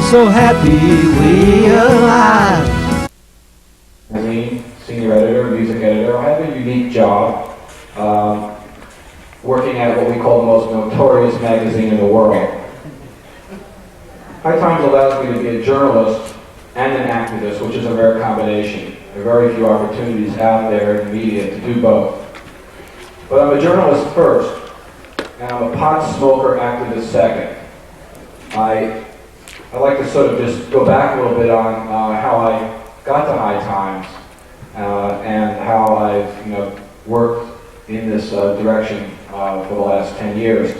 so happy we alive. Me, senior editor, music editor. I have a unique job working at what we call the most notorious magazine in the world. High Times allows me to be a journalist and an activist, which is a rare combination. There are very few opportunities out there in the media to do both. But I'm a journalist first, and I'm a pot smoker activist second. I like to sort of just go back a little bit on how I got to High Times and how I've worked in this direction for the last 10 years.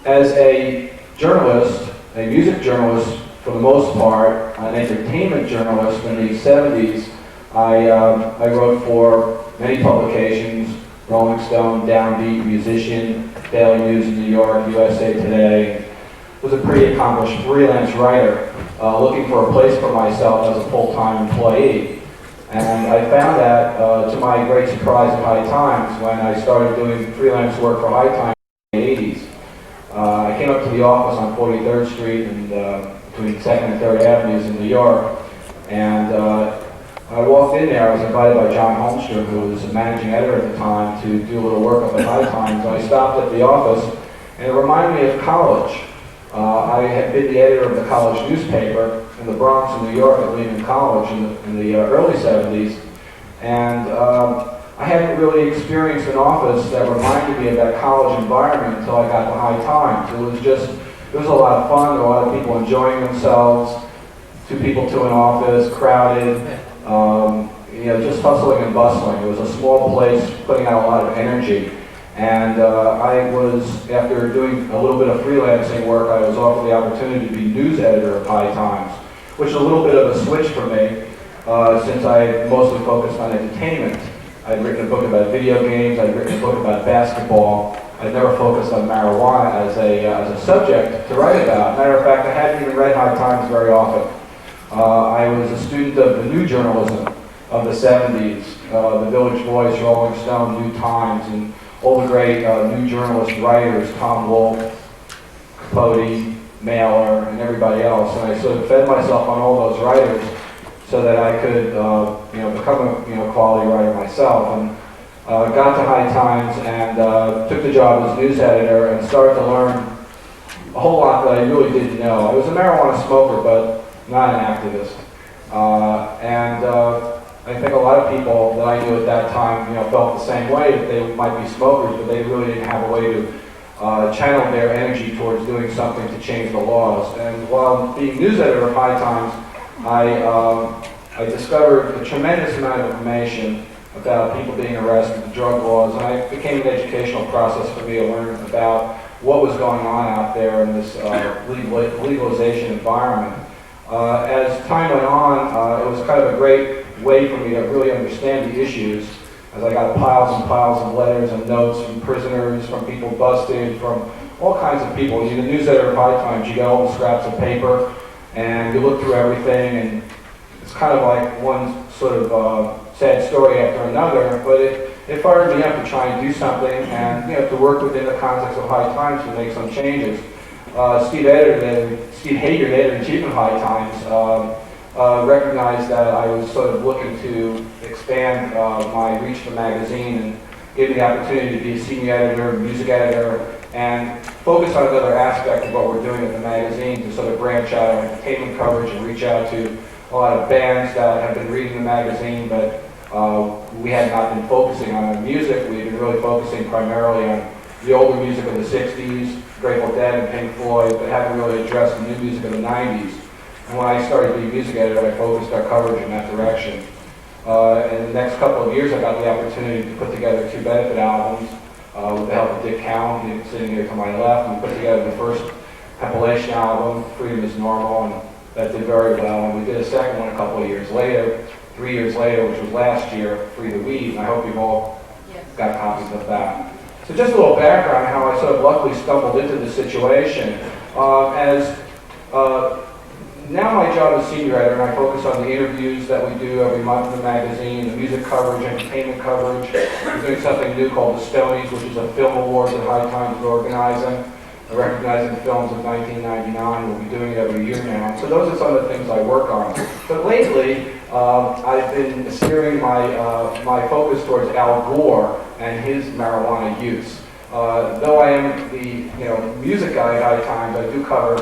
As a journalist, a music journalist for the most part, an entertainment journalist in the 70s, I wrote for many publications: Rolling Stone, Downbeat, Musician, Daily News in New York, USA Today. Was a pretty accomplished freelance writer looking for a place for myself as a full-time employee. And I found that, to my great surprise, at High Times when I started doing freelance work for High Times in the 80s. I came up to the office on 43rd Street and between 2nd and 3rd Avenues in New York, and I walked in there. I was invited by John Holmstrom, who was the managing editor at the time, to do a little work up at High Times. I stopped at the office, and it reminded me of college. I had been the editor of the college newspaper in the Bronx in New York at Louisville College in the early 70s, and I hadn't really experienced an office that reminded me of that college environment until I got to High Times. It was a lot of fun. There were a lot of people enjoying themselves. 2 people to an office, crowded, just hustling and bustling. It was a small place, putting out a lot of energy. And I was, after doing a little bit of freelancing work, I was offered the opportunity to be news editor of High Times, which is a little bit of a switch for me, since I mostly focused on entertainment. I'd written a book about video games, I'd written a book about basketball. I'd never focused on marijuana as a subject to write about. Matter of fact, I hadn't even read High Times very often. I was a student of the new journalism of the 70s, the Village Voice, Rolling Stone, New Times, and all the great new journalist writers, Tom Wolfe, Capote, Mailer, and everybody else. And I sort of fed myself on all those writers so that I could become a quality writer myself. And got to High Times and took the job as news editor and started to learn a whole lot that I really didn't know. I was a marijuana smoker, but not an activist. I think a lot of people that I knew at that time, felt the same way, that they might be smokers, but they really didn't have a way to channel their energy towards doing something to change the laws. And while being news editor of High Times, I discovered a tremendous amount of information about people being arrested, the drug laws, and it became an educational process for me to learn about what was going on out there in this legalization environment. As time went on, it was kind of a great way for me to really understand the issues, as I got piles and piles of letters and notes from prisoners, from people busted, from all kinds of people. You're the news editor of High Times, you get all the scraps of paper, and you look through everything, and it's kind of like one sort of sad story after another, but it fired me up to try and do something, and to work within the context of High Times to make some changes. Steve Hager, the editor-in-chief of High Times, recognized that I was sort of looking to expand my reach for the magazine and gave me the opportunity to be a senior editor, music editor, and focus on another aspect of what we're doing at the magazine to sort of branch out our entertainment coverage and reach out to a lot of bands that have been reading the magazine, but we had not been focusing on the music. We had been really focusing primarily on the older music of the 60s, Grateful Dead and Pink Floyd, but haven't really addressed the new music of the 90s. And when I started being music editor, I focused our coverage in that direction. In the next couple of years, I got the opportunity to put together 2 benefit albums with the help of Dick Cowan, sitting here to my left. We put together the first compilation album, Freedom is Normal, and that did very well. And we did a second one a couple of years later, 3 years later, which was last year, Free the Weed, and I hope you've all got copies of that. So just a little background on how I sort of luckily stumbled into this situation. Now my job is senior editor, and I focus on the interviews that we do every month in the magazine, the music coverage, entertainment coverage. We're doing something new called the Stonies, which is a film award that High Times is organizing. recognizing films of 1999. We'll be doing it every year now. So those are some of the things I work on. But lately, I've been steering my focus towards Al Gore and his marijuana use. Though I am the music guy at High Times, I do cover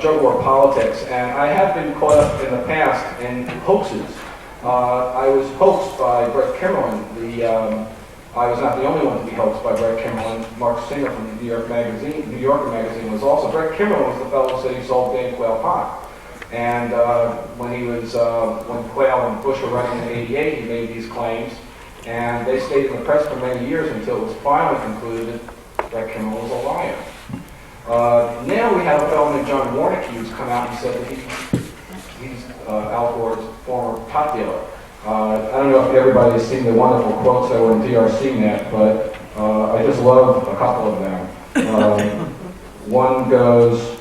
drug war politics, and I have been caught up in the past in hoaxes. I was hoaxed by Brett Kimmerlin. I was not the only one to be hoaxed by Brett Kimmerlin. Mark Singer from the New Yorker magazine was also. Brett Kimmerlin was the fellow who said he sold Dan Quayle pot. And when Quayle and Bush were running in '88, he made these claims, and they stayed in the press for many years until it was finally concluded that Brett Kimmerlin was a liar. Now we have a fellow named John Warnicki who's come out and said that he's Al Gore's former pot dealer. I don't know if everybody has seen the wonderful quotes that were in DRCnet, but I just love a couple of them. One goes,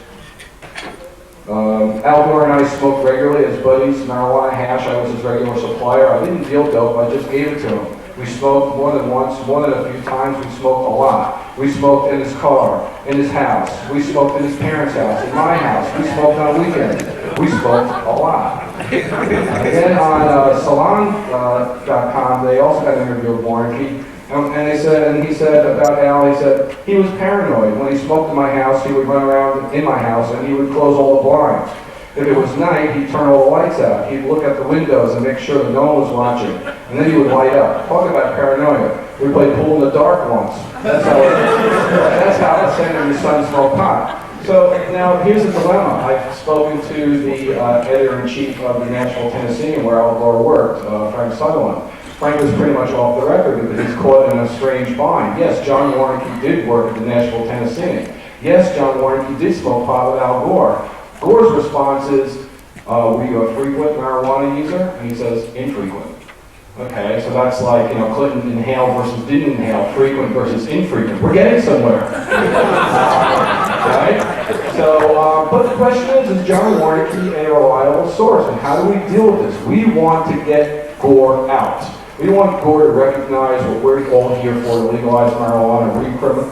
Al Gore and I smoked regularly as buddies, marijuana hash. I was his regular supplier. I didn't deal dope, I just gave it to him. We smoked more than once, more than a few times. We smoked a lot. We smoked in his car, in his house. We smoked in his parents' house, in my house. We smoked on weekends. We smoked a lot. And then on Salon.com, they also got an interview with Warnicki. And he said about Al, he said, he was paranoid. When he smoked in my house, he would run around in my house and he would close all the blinds. If it was night, he'd turn all the lights out. He'd look at the windows and make sure that no one was watching. And then he would light up. Talk about paranoia. We played pool in the dark once. That's how Al and his son smoked pot. So now here's the dilemma. I've spoken to the editor-in-chief of the Nashville Tennessean, where Al Gore worked, Frank Sutherland. Frank was pretty much off the record because he's caught in a strange bind. Yes, John Warnicki did work at the Nashville Tennessean. Yes, John Warnicki did smoke pot with Al Gore. Gore's response is, were you a frequent marijuana user? And he says, infrequent. Okay, so that's like, Clinton inhaled versus didn't inhale, frequent versus infrequent. We're getting somewhere. Right? So, but the question is John Warnicki a reliable source? And how do we deal with this? We want to get Gore out. We want Gore to recognize what we're all here for, to legalize marijuana,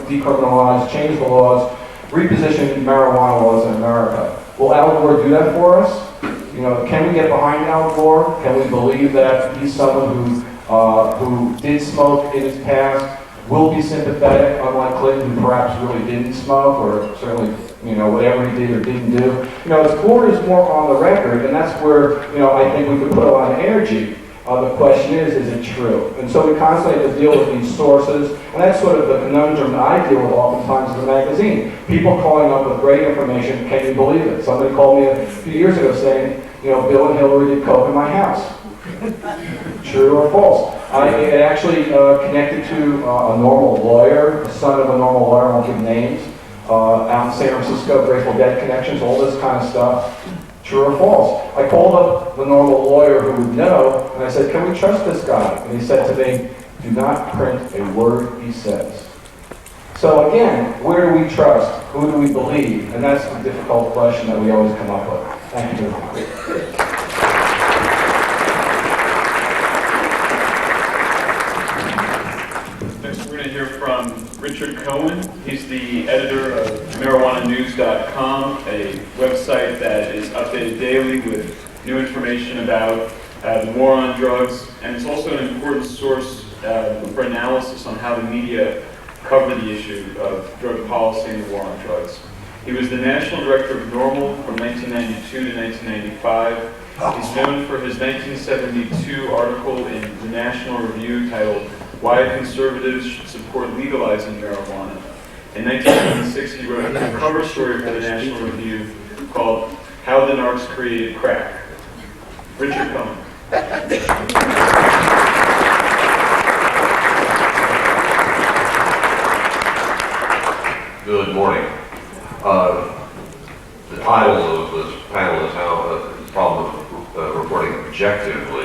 decriminalize, change the laws, reposition marijuana laws in America. Will Al Gore do that for us? Can we get behind Al Gore? Can we believe that he's someone who did smoke in his past, will be sympathetic, unlike Clinton, who perhaps really didn't smoke, or certainly, whatever he did or didn't do? As Gore is more on the record, and that's where, I think we could put a lot of energy. The question is it true? And so we constantly have to deal with these sources, and that's sort of the conundrum that I deal with oftentimes in the magazine. People calling up with great information, can you believe it? Somebody called me a few years ago saying, Bill and Hillary did coke in my house. True or false? It actually connected to a normal lawyer, the son of a normal lawyer, I won't give names, out in San Francisco, Grateful Dead connections, all this kind of stuff. True or false? I called up the normal lawyer who would know, and I said, can we trust this guy? And he said to me, do not print a word he says. So again, where do we trust? Who do we believe? And that's the difficult question that we always come up with. Thank you. Next, we're going to hear from Richard Cowan. He's the editor of marijuananews.com, a website that is updated daily with new information about the war on drugs, and it's also an important source for analysis on how the media cover the issue of drug policy and the war on drugs. He was the national director of NORML from 1992 to 1995. He's known for his 1972 article in the National Review titled Why Conservatives Should Support Legalizing Marijuana. In 1976, he wrote a cover story for the National Review called How the Narcs Created Crack. Richard Cowan. Good morning. The title of this panel is How the Problem of Reporting Objectively